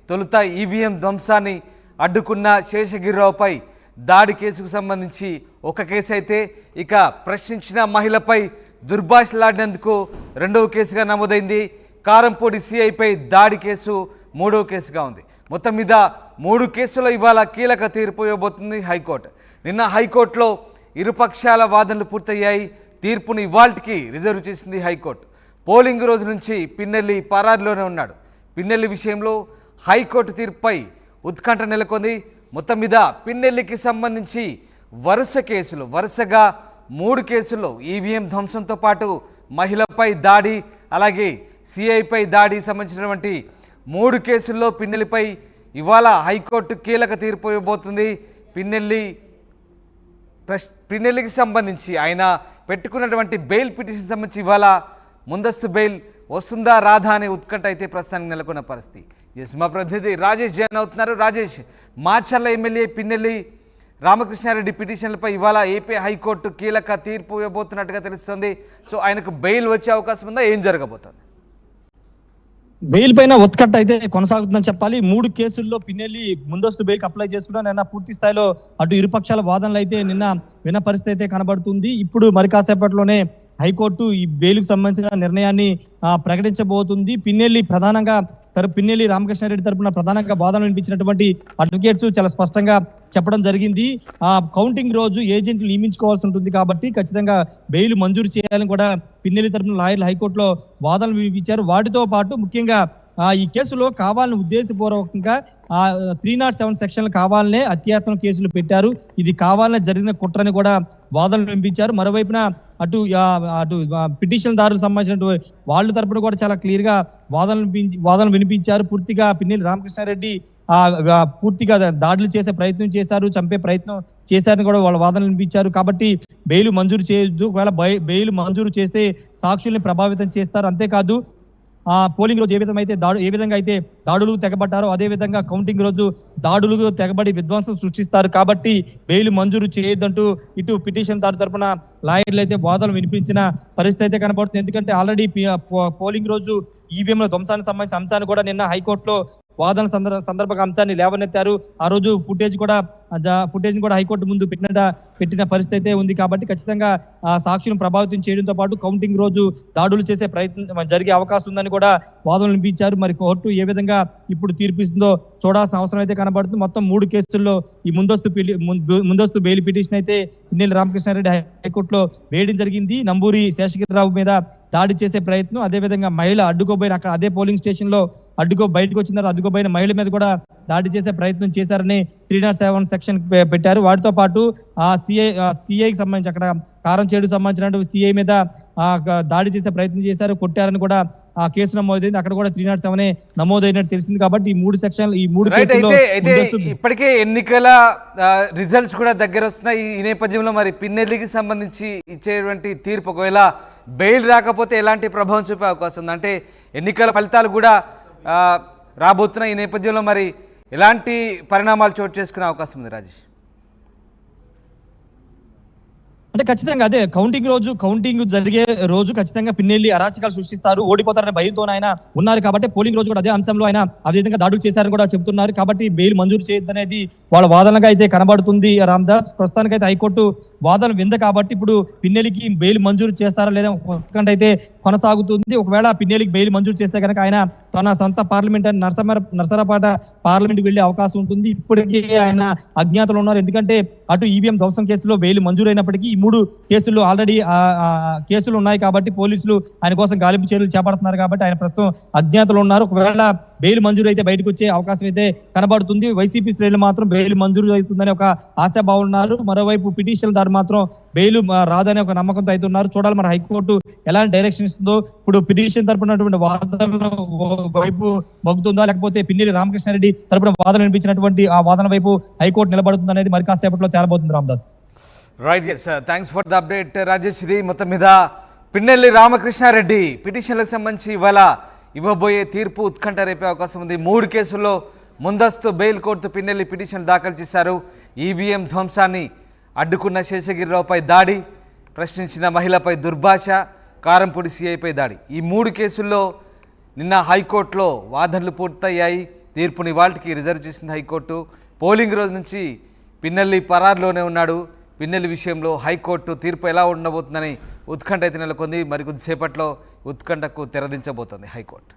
తొలుత ఈవీఎం ధ్వంసాన్ని అడ్డుకున్న శేషగిరిరావుపై దాడి కేసుకు సంబంధించి ఒక కేసు అయితే ఇక ప్రశ్నించిన మహిళపై దుర్భాషలాడినందుకు రెండవ కేసుగా నమోదైంది. కారంపూడి సిఐపై దాడి కేసు మూడవ కేసుగా ఉంది. మొత్తం మీద 3 కేసుల్లో ఇవాళ కీలక తీర్పు ఇవ్వబోతుంది హైకోర్టు. నిన్న హైకోర్టులో ఇరుపక్షాల వాదనలు పూర్తయ్యాయి. తీర్పుని ఇవాల్టికి రిజర్వ్ చేసింది హైకోర్టు. పోలింగ్ రోజు నుంచి పిన్నెల్లి పరారులోనే ఉన్నాడు. పిన్నెల్లి విషయంలో హైకోర్టు తీర్పుపై ఉత్కంఠ నెలకొంది. మొత్తం మీద పిన్నెల్లికి సంబంధించి వరుసగా 3 కేసుల్లో ఈవీఎం ధ్వంసంతో పాటు మహిళపై దాడి, అలాగే సిఐపై దాడి సంబంధించినటువంటి 3 కేసుల్లో పిన్నెల్లిపై ఇవాళ హైకోర్టు కీలక తీర్పు ఇవ్వబోతుంది. పిన్నెల్లికి సంబంధించి ఆయన పెట్టుకున్నటువంటి బెయిల్ పిటిషన్ సంబంధించి ఇవాళ ముందస్తు బెయిల్ వస్తుందా రాదా అనే ఉత్కంఠ అయితే ప్రస్తుతానికి నెలకొన్న పరిస్థితి. ఎస్, మా ప్రతినిధి రాజేష్ జాయిన్ అవుతున్నారు. రాజేష్, మాచర్ల ఎమ్మెల్యే పిన్నెల్లి రామకృష్ణారెడ్డి పిటిషన్లపై ఇవాళ ఏపీ హైకోర్టు కీలక తీర్పు ఇవ్వబోతున్నట్టుగా తెలుస్తుంది. సో ఆయనకు బెయిల్ వచ్చే అవకాశం ఉందా? ఏం జరగబోతుంది? బెయిల్ పైన ఉత్కంఠ అయితే కొనసాగుతుందని చెప్పాలి. 3 కేసుల్లో పిన్నెల్లి ముందస్తు బెయిల్ అప్లై చేసుకున్నా నిన్న పూర్తి స్థాయిలో అటు ఇరుపక్షాల వాదనలు అయితే నిన్న విన్న పరిస్థితి అయితే కనబడుతుంది. ఇప్పుడు మరి కాసేపట్లోనే హైకోర్టు ఈ బెయిల్కు సంబంధించిన నిర్ణయాన్ని ప్రకటించబోతుంది. పిన్నెల్లి రామకృష్ణారెడ్డి తరపున ప్రధానంగా వాదనలు వినిపించినటువంటి అడ్వకేట్స్ చాలా స్పష్టంగా చెప్పడం జరిగింది. కౌంటింగ్ రోజు ఏజెంట్లు నియమించుకోవాల్సి ఉంటుంది కాబట్టి ఖచ్చితంగా బెయిల్ మంజూరు చేయాలని కూడా పిన్నెల్లి తరపున లాయర్లు హైకోర్టులో వాదనలు వినిపించారు. వాటితో పాటు ముఖ్యంగా ఈ కేసులో కావాలని ఉద్దేశపూర్వకంగా 307 సెక్షన్లు కావాలనే అత్యాత్మ కేసులు పెట్టారు. ఇది కావాలనే జరిగిన కుట్రని కూడా వాదనలు వినిపించారు. మరోవైపున అటు పిటిషన్ దారులకు సంబంధించిన వాళ్ళ తరపున కూడా చాలా క్లియర్ గా వాదనలు వినిపించారు. పూర్తిగా పిన్నెల్లి రామకృష్ణారెడ్డి పూర్తిగా దాడులు చేసే ప్రయత్నం చేశారు, చంపే ప్రయత్నం చేశారని కూడా వాళ్ళ వాదనలు వినిపించారు. కాబట్టి బెయిల్ మంజూరు చేయొద్దు, ఒకవేళ బెయిల్ మంజూరు చేస్తే సాక్షుల్ని ప్రభావితం చేస్తారు. అంతేకాదు పోలింగ్ రోజు ఏ విధంగా అయితే దాడులకు తెగబడ్డారో అదే విధంగా కౌంటింగ్ రోజు దాడులకు తెగబడి విధ్వంసం సృష్టిస్తారు. కాబట్టి బెయిల్ మంజూరు చేయొద్దంటూ ఇటు పిటిషన్ దారు తరపున లాయర్లు అయితే వాదనలు వినిపించిన పరిస్థితి అయితే కనబడుతుంది. ఎందుకంటే ఆల్రెడీ పోలింగ్ రోజు ఈవీఎంల ధ్వంసానికి సంబంధించిన అంశాన్ని కూడా నిన్న హైకోర్టులో వాదన సందర్భంగా అంశాన్ని లేవనెత్తారు. ఆ రోజు ఫుటేజ్ కూడా హైకోర్టు ముందు పెట్టిన పరిస్థితి అయితే ఉంది. కాబట్టి ఖచ్చితంగా సాక్షులను ప్రభావితం చేయడంతో పాటు కౌంటింగ్ రోజు దాడులు చేసే ప్రయత్నం జరిగే అవకాశం ఉందని కూడా వాదనలు వినిపించారు. మరి కోర్టు ఏ విధంగా ఇప్పుడు తీర్పిస్తుందో చూడాల్సిన అవసరం అయితే కనబడుతుంది. మొత్తం 3 కేసుల్లో ఈ ముందస్తు బెయిల్ పిటిషన్ అయితే పిన్నెల్లి రామకృష్ణారెడ్డి హైకోర్టులో వేయడం జరిగింది. నంబూరి శేషగిరిరావు మీద దాడి చేసే ప్రయత్నం, అదేవిధంగా మహిళ అడ్డుకోబోయిన అక్కడ అదే పోలింగ్ స్టేషన్ లో బయటకు వచ్చిన తర్వాత అడ్డుకోబోయిన మహిళ మీద కూడా దాడి చేసే ప్రయత్నం చేశారని 307 సెక్షన్ పెట్టారు. వాటితో పాటు సిఐకి సంబంధించి అక్కడ కారంచేడుకు సంబంధించిన సిఐ మీద దాడి చేసే ప్రయత్నం చేశారు, కొట్టారని కూడా ఆ కేసు నమోదైంది. అక్కడ కూడా 307 నమోదైనట్టు తెలిసింది. కాబట్టి ఈ 3 సెక్షన్లు ఇప్పటికే ఎన్నికల రిజల్ట్స్ కూడా దగ్గర వస్తున్నాయి. ఈ నేపథ్యంలో మరి పిన్నెల్లికి సంబంధించి ఇచ్చేటువంటి తీర్పు ఒకవేళ బెయిల్ రాకపోతే ఎలాంటి ప్రభావం చూపే అవకాశం ఉంది? అంటే ఎన్నికల ఫలితాలు కూడా రాబోతున్న ఈ నేపథ్యంలో మరి ఎలాంటి పరిణామాలు చోటు చేసుకునే అవకాశం ఉంది రాజేష్? అంటే ఖచ్చితంగా అదే కౌంటింగ్ జరిగే రోజు ఖచ్చితంగా పిన్నెల్లి అరాచకాలు సృష్టిస్తారు, ఓడిపోతారనే భయంతో ఆయన ఉన్నారు. కాబట్టి పోలింగ్ రోజు కూడా అదే అంశంలో ఆయన అదే విధంగా దాడులు చేశారని కూడా చెబుతున్నారు. కాబట్టి బెయిల్ మంజూరు చేయొద్దనేది వాళ్ళ వాదనగా అయితే కనబడుతుంది. రామదాస్, ప్రస్తుతానికి అయితే హైకోర్టు వాదన వింది కాబట్టి ఇప్పుడు పిన్నెల్లికి బెయిల్ మంజూరు చేస్తారా లేదా ఉత్కంఠ అయితే కొనసాగుతుంది. ఒకవేళ పిన్నెల్లికి బెయిల్ మంజూరు చేస్తే కనుక ఆయన తన సొంత పార్లమెంట్ అని నరసరాపేట పార్లమెంట్ వెళ్లే అవకాశం ఉంటుంది. ఇప్పటికీ ఆయన అజ్ఞాతలో ఉన్నారు. ఎందుకంటే అటు ఈవీఎం ధ్వంసం కేసులో బెయిల్ మంజూరు అయినప్పటికీ ఈ 3 కేసుల్లో ఆల్రెడీ కేసులు ఉన్నాయి. కాబట్టి పోలీసులు ఆయన కోసం గాలింపు చర్యలు చేపడుతున్నారు. కాబట్టి ఆయన ప్రస్తుతం అజ్ఞాతలో ఉన్నారు. ఒకవేళ బెయిల్ మంజూరు అయితే బయటకు వచ్చే అవకాశం అయితే కనబడుతుంది. వైసీపీ శ్రేణులు మాత్రం బెయిల్ మంజూరు అవుతుందని ఒక ఆశాభావం ఉన్నారు. మరోవైపు పిటిషన్ దారు మాత్రం బెయిల్ రాదని ఒక నమ్మకంతో అయితే ఉన్నారు. చూడాలి మరి హైకోర్టు ఎలాంటి డైరెక్షన్ ఇస్తుందో. ఇప్పుడు పిటిషన్ తరపునటువంటి వాదన వైపు మొగ్గుతుందా, లేకపోతే పిన్నెల్లి రామకృష్ణారెడ్డి తరపున వాదన వినిపించినటువంటి ఆ వాదన వైపు హైకోర్టు నిలబడుతుంది అనేది మరి కాసేపట్లో తేలబోతుంది. Ramdas, right, thanks for the update Rajesh. ఇది మొత్తం మీద పిన్నెల్లి రామకృష్ణారెడ్డి పిటిషన్లకు సంబంధించి ఇవాళ ఇవ్వబోయే తీర్పు ఉత్కంఠ రేపే అవకాశం ఉంది. 3 కేసుల్లో ముందస్తు బెయిల్ కోర్టు పిన్నెల్లి పిటిషన్ దాఖలు చేశారు. ఈవీఎం ధ్వంసాన్ని అడ్డుకున్న శేషగిరిరావుపై దాడి, ప్రశ్నించిన మహిళపై దుర్భాష, కారంపూడి సిఐపై దాడి. ఈ 3 కేసుల్లో నిన్న హైకోర్టులో వాదనలు పూర్తయ్యాయి. తీర్పుని ఇవాళకి రిజర్వ్ చేసింది హైకోర్టు. పోలింగ్ రోజు నుంచి పిన్నెల్లి పరారులోనే ఉన్నాడు. పిన్నెల్లి విషయంలో హైకోర్టు తీర్పు ఎలా ఉండబోతుందని ఉత్కంఠ అయితే నెలకొంది. మరికొద్దిసేపట్లో ఉత్కంఠకు తెరదించబోతోంది హైకోర్టు.